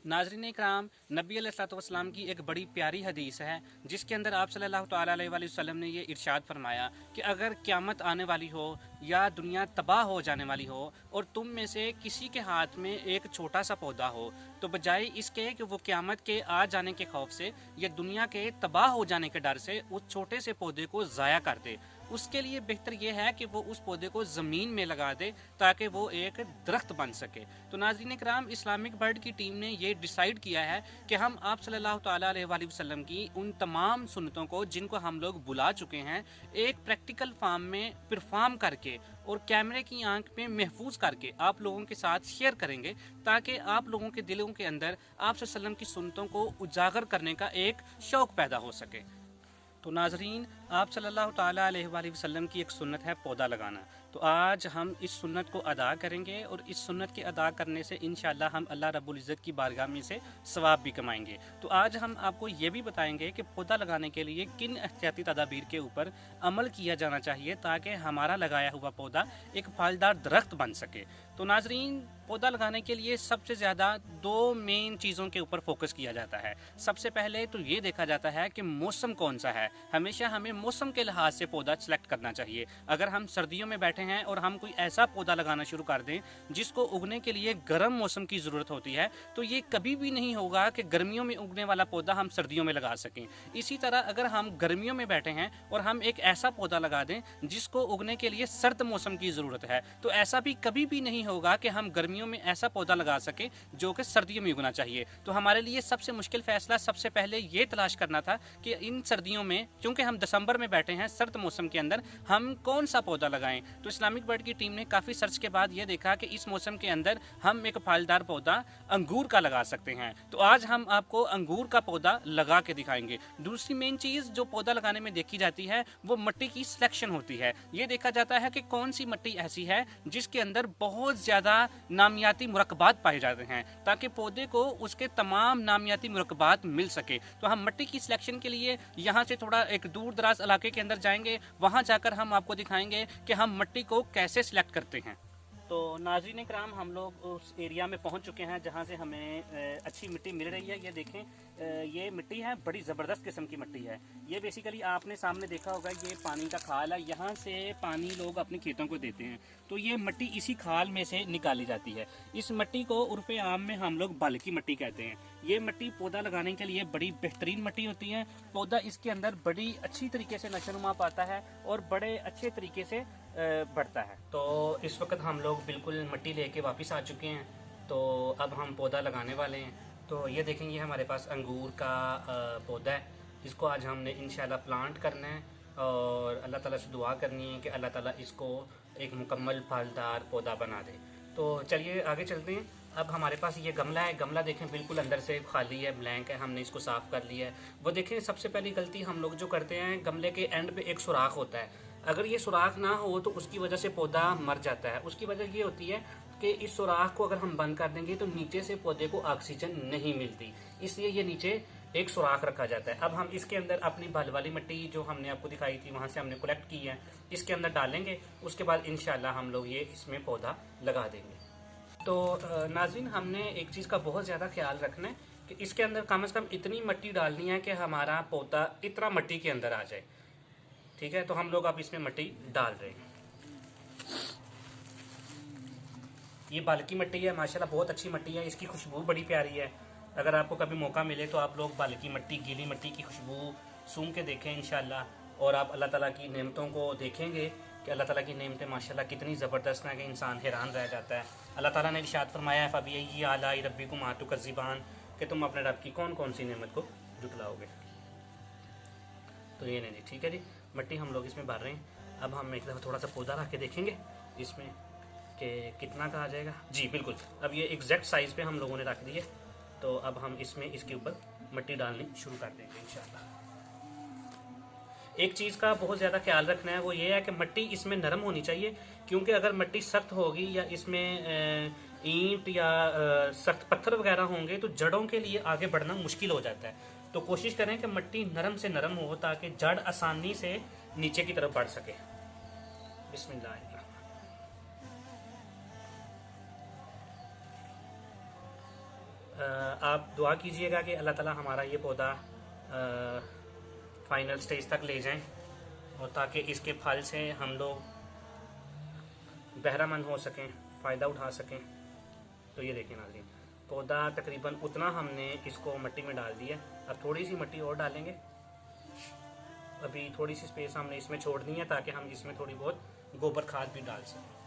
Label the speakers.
Speaker 1: नाज़रीन इकराम, नबी अलैहिस्सलाम की एक बड़ी प्यारी हदीस है जिसके अंदर आप सल्लल्लाहु अलैहि वसल्लम ने ये इरशाद फरमाया कि अगर क़यामत आने वाली हो या दुनिया तबाह हो जाने वाली हो और तुम में से किसी के हाथ में एक छोटा सा पौधा हो, तो बजाय इसके कि वो क़यामत के आ जाने के खौफ से या दुनिया के तबाह हो जाने के डर से उस छोटे से पौधे को ज़ाया कर दे, उसके लिए बेहतर ये है कि वो उस पौधे को ज़मीन में लगा दे ताकि वो एक दरख्त बन सके। तो नाज़रीन कराम, इस्लामिक बर्ड की टीम ने ये डिसाइड किया है कि हम आप सल्लल्लाहु अलैहि वसल्लम की उन तमाम सुन्नतों को जिनको हम लोग बुला चुके हैं, एक प्रैक्टिकल फॉर्म में परफॉर्म करके और कैमरे की आंख में महफूज करके आप लोगों के साथ शेयर करेंगे ताकि आप लोगों के दिलों के अंदर आप सल्लल्लाहु अलैहि वसल्लम की सुन्नतों को उजागर करने का एक शौक़ पैदा हो सके। तो नाजरीन, आप सल्लल्लाहु ताला अलैहि वसल्लम की एक सुन्नत है पौधा लगाना। तो आज हम इस सुन्नत को अदा करेंगे और इस सुन्नत के अदा करने से इंशाअल्लाह हम अल्लाह रब्बुल इज़्ज़त की बारगाह में से सवाब भी कमाएंगे। तो आज हम आपको ये भी बताएंगे कि पौधा लगाने के लिए किन एहतियाती तदाबीर के ऊपर अमल किया जाना चाहिए ताकि हमारा लगाया हुआ पौधा एक फलदार दरख्त बन सके। तो नाजरीन, पौधा लगाने के लिए सबसे ज़्यादा दो मेन चीज़ों के ऊपर फोकस किया जाता है। सबसे पहले तो ये देखा जाता है कि मौसम कौन सा है। हमेशा हमें मौसम के लिहाज से पौधा सेलेक्ट करना चाहिए। अगर हम सर्दियों में बैठे हैं और हम कोई ऐसा पौधा लगाना शुरू कर दें जिसको उगने के लिए गर्म मौसम की ज़रूरत होती है, तो ये कभी भी नहीं होगा कि गर्मियों में उगने वाला पौधा हम सर्दियों में लगा सकें। इसी तरह अगर हम गर्मियों में बैठे हैं और हम एक ऐसा पौधा लगा दें जिसको उगने के लिए सर्द मौसम की ज़रूरत है, तो ऐसा भी कभी भी नहीं होगा कि हम गर्मियों में ऐसा पौधा लगा सके जो कि सर्दियों में उगना चाहिए। तो हमारे लिए सबसे मुश्किल फैसला सबसे पहले ये तलाश करना था कि इन सर्दियों में, क्योंकि हम दिसंबर में बैठे हैं सर्द मौसम के अंदर, हम कौन सा पौधा लगाएं। तो इस्लामिक बर्ड की टीम ने काफ़ी सर्च के बाद ये देखा कि इस मौसम के अंदर हम एक फलदार पौधा अंगूर का लगा सकते हैं। तो आज हम आपको अंगूर का पौधा लगा के दिखाएंगे। दूसरी मेन चीज़ जो पौधा लगाने में देखी जाती है वो मिट्टी की सिलेक्शन होती है। ये देखा जाता है कि कौन सी मिट्टी ऐसी है जिसके अंदर बहुत ज़्यादा नामियाती मुरक्बात पाए जाते हैं ताकि पौधे को उसके तमाम नामियाती मुरक्बात मिल सके। तो हम मिट्टी की सिलेक्शन के लिए यहाँ से थोड़ा एक दूर दराज इलाके के अंदर जाएंगे, वहाँ जाकर हम आपको दिखाएंगे कि हम मिट्टी को कैसे सिलेक्ट करते हैं। तो नाज़रीन कराम, हम लोग उस एरिया में पहुंच चुके हैं जहां से हमें अच्छी मिट्टी मिल रही है। ये देखें, ये मिट्टी है, बड़ी ज़बरदस्त किस्म की मिट्टी है। ये बेसिकली आपने सामने देखा होगा, ये पानी का खाल है, यहाँ से पानी लोग अपने खेतों को देते हैं। तो ये मिट्टी इसी खाल में से निकाली जाती है। इस मिट्टी को उर्फ़े आम में हम लोग बल की मिट्टी कहते हैं। ये मिट्टी पौधा लगाने के लिए बड़ी बेहतरीन मिट्टी होती है। पौधा इसके अंदर बड़ी अच्छी तरीके से नशोनुमा पाता है और बड़े अच्छे तरीके से बढ़ता है। तो इस वक्त हम लोग बिल्कुल मिट्टी लेके वापस आ चुके हैं। तो अब हम पौधा लगाने वाले हैं। तो ये देखेंगे, हमारे पास अंगूर का पौधा है। इसको आज हमने इंशाल्लाह प्लांट करना है और अल्लाह ताला से दुआ करनी है कि अल्लाह ताला इसको एक मुकम्मल फलदार पौधा बना दे। तो चलिए आगे चलते हैं। अब हमारे पास ये गमला है। गमला देखें बिल्कुल अंदर से खाली है, ब्लैंक है। हमने इसको साफ़ कर लिया है। वो देखें, सबसे पहली गलती हम लोग जो करते हैं, गमले के एंड पे एक सुराख होता है। अगर ये सुराख ना हो तो उसकी वजह से पौधा मर जाता है। उसकी वजह ये होती है कि इस सुराख को अगर हम बंद कर देंगे तो नीचे से पौधे को ऑक्सीजन नहीं मिलती, इसलिए ये नीचे एक सुराख रखा जाता है। अब हम इसके अंदर अपनी बल वाली मिट्टी जो हमने आपको दिखाई थी वहाँ से हमने कलेक्ट की है, इसके अंदर डालेंगे। उसके बाद इंशाल्लाह हम लोग ये इसमें पौधा लगा देंगे। तो नाज़रीन, हमने एक चीज़ का बहुत ज़्यादा ख्याल रखना है कि इसके अंदर कम से कम इतनी मिट्टी डालनी है कि हमारा पौधा इतना मिट्टी के अंदर आ जाए। ठीक है, तो हम लोग अब इसमें मिट्टी डाल रहे हैं। ये बाल की मिट्टी है, माशाल्लाह बहुत अच्छी मिट्टी है। इसकी खुशबू बड़ी प्यारी है। अगर आपको कभी मौका मिले तो आप लोग बाल की मिट्टी, गीली मिट्टी की खुशबू सूंघ के देखें इंशाल्लाह। और आप अल्लाह ताला की नेमतों को देखेंगे कि अल्लाह ताला की नेमतें माशाल्लाह कितनी ज़बरदस्त हैं कि इंसान हैरान रह जाता है। अल्लाह ताला ने इरशाद फरमाया है, फ़बी आलाई रब्बिकुम तुकज़्ज़िबान, कि तुम अपने रब की कौन कौन सी नेमत को जुटलाओगे। तो ये नहीं जी, ठीक है जी, मिट्टी हम लोग इसमें भर रहे हैं। अब हम एक दफ़ा थोड़ा सा पौधा रख के देखेंगे इसमें कि कितना का आ जाएगा। जी बिल्कुल, अब ये एग्जैक्ट साइज़ पे हम लोगों ने रख दिए। तो अब हम इसमें इसके ऊपर मिट्टी डालनी शुरू कर देंगे इंशाल्लाह। एक चीज़ का बहुत ज़्यादा ख्याल रखना है, वो ये है कि मिट्टी इसमें नरम होनी चाहिए, क्योंकि अगर मिट्टी सख्त होगी या इसमें ईंट या सख्त पत्थर वगैरह होंगे तो जड़ों के लिए आगे बढ़ना मुश्किल हो जाता है। तो कोशिश करें कि मिट्टी नरम से नरम हो ताकि जड़ आसानी से नीचे की तरफ बढ़ सके। बिस्मिल्लाह। आप दुआ कीजिएगा कि अल्लाह ताला हमारा ये पौधा फाइनल स्टेज तक ले जाएं और ताकि इसके फल से हम लोग बहरामंद हो सकें, फ़ायदा उठा सकें। तो ये देखें नाज़रीन, पौधा तकरीबन उतना हमने इसको मिट्टी में डाल दिया। अब थोड़ी सी मिट्टी और डालेंगे, अभी थोड़ी सी स्पेस हमने इसमें छोड़नी है ताकि हम इसमें थोड़ी बहुत गोबर खाद भी डाल सकें।